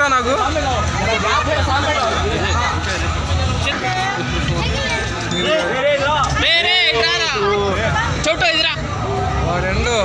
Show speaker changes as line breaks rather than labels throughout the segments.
రా నాకు చోటు ఇదిరా రెండు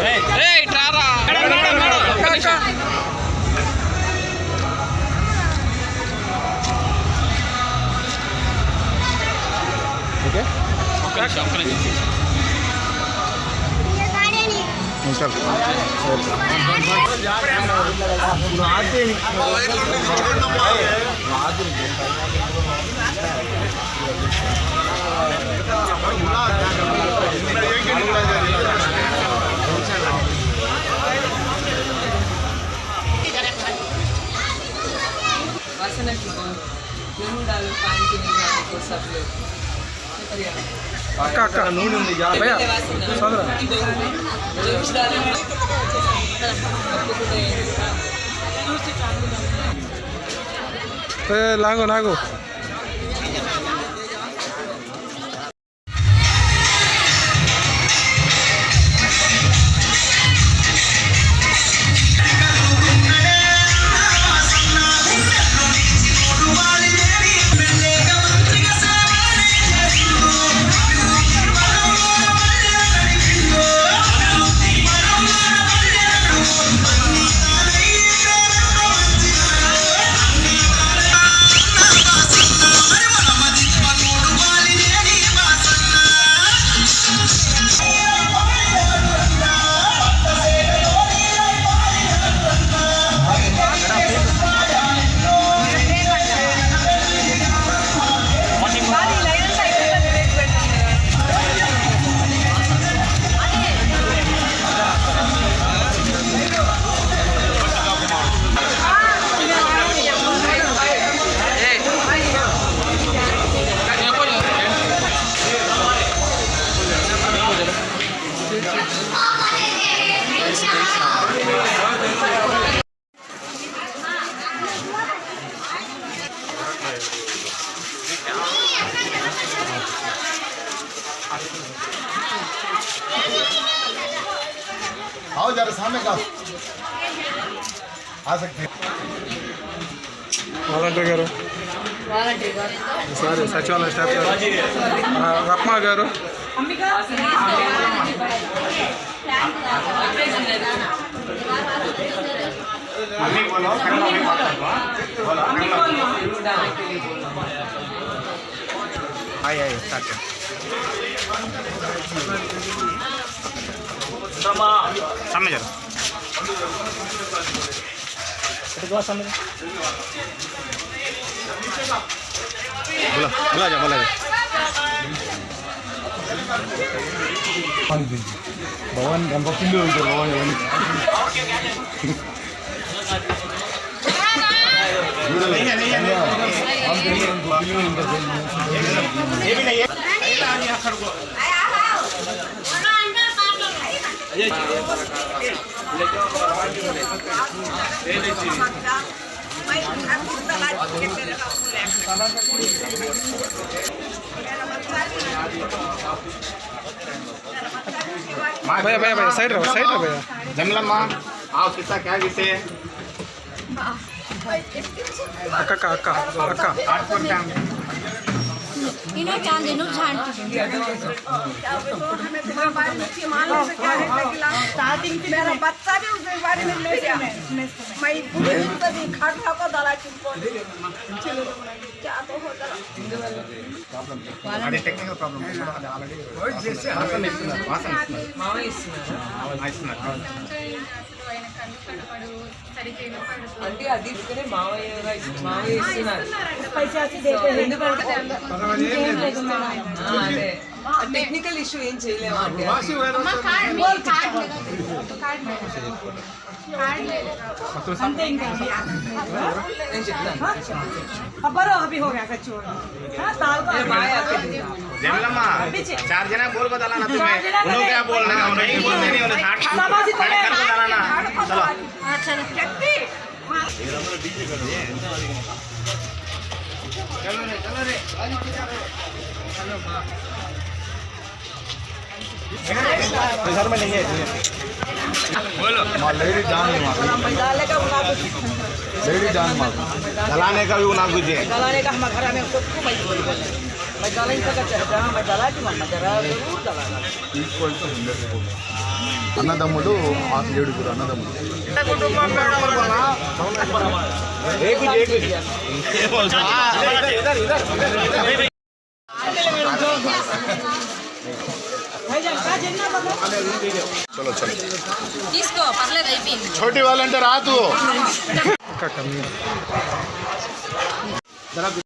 అక్క అక్క నూనె ఉంది లాగో నాగు आओ जरा सामने का आ सकते हैं वालंटियर गारू सर सचिवालय स्टाफ रत्मा गारू मम्मी बोलो कन्नड़ में बात करो बोलो आइए स्टार्ट सामने चलो सामने बोला जा भगवान हमको किलो भगवान भैया भैया भैया साइड रहो भैया जमलम्मा आओ किस्सा क्या विषय अक्का अक्का अक्का
इन्हें क्या देनो झांट
स्टार्टिंग से मेरा बच्चा भी उस बारे में ले गया मैं पूरे तभी खाटला को दला चिपको चलो क्या तो हो गया
అది టెక్నికల్ ప్రాబ్లం అది ఆల్రెడీ జస్ట్ వాసన ఇస్తున్నారు
అంటే అది ఇస్తేనే మావయ్య ఇస్తున్నారు అదే టెక్నికల్ ఇష్యూ ఏం చేయలేము అంటే నేను చెప్తాను
जमलम्मा चार जना बोल बता ना तुम्हें उन्होंने क्या बोलना है उन्होंने बोलने नहीं उन्हें हाथ खड़े कर बताना चलो चलो रे सर में नहीं है बोलो लेडी जान
लेडी जान मार
दलाने का भी वो ना कुछ है
दलाने का हमारे घर में सबको मैं दला ही का चाहता मैं दला की मम्मा जरा जरूर दलाना
ఈక్వల్ టు 100 అన్నదమ్ములు 7 అన్నదమ్ములు
एक ये बोल इधर इधर चलो चलो
తీసుకో పర్లేదు అయిపోయింది
छोटी वाले అంటే రాదు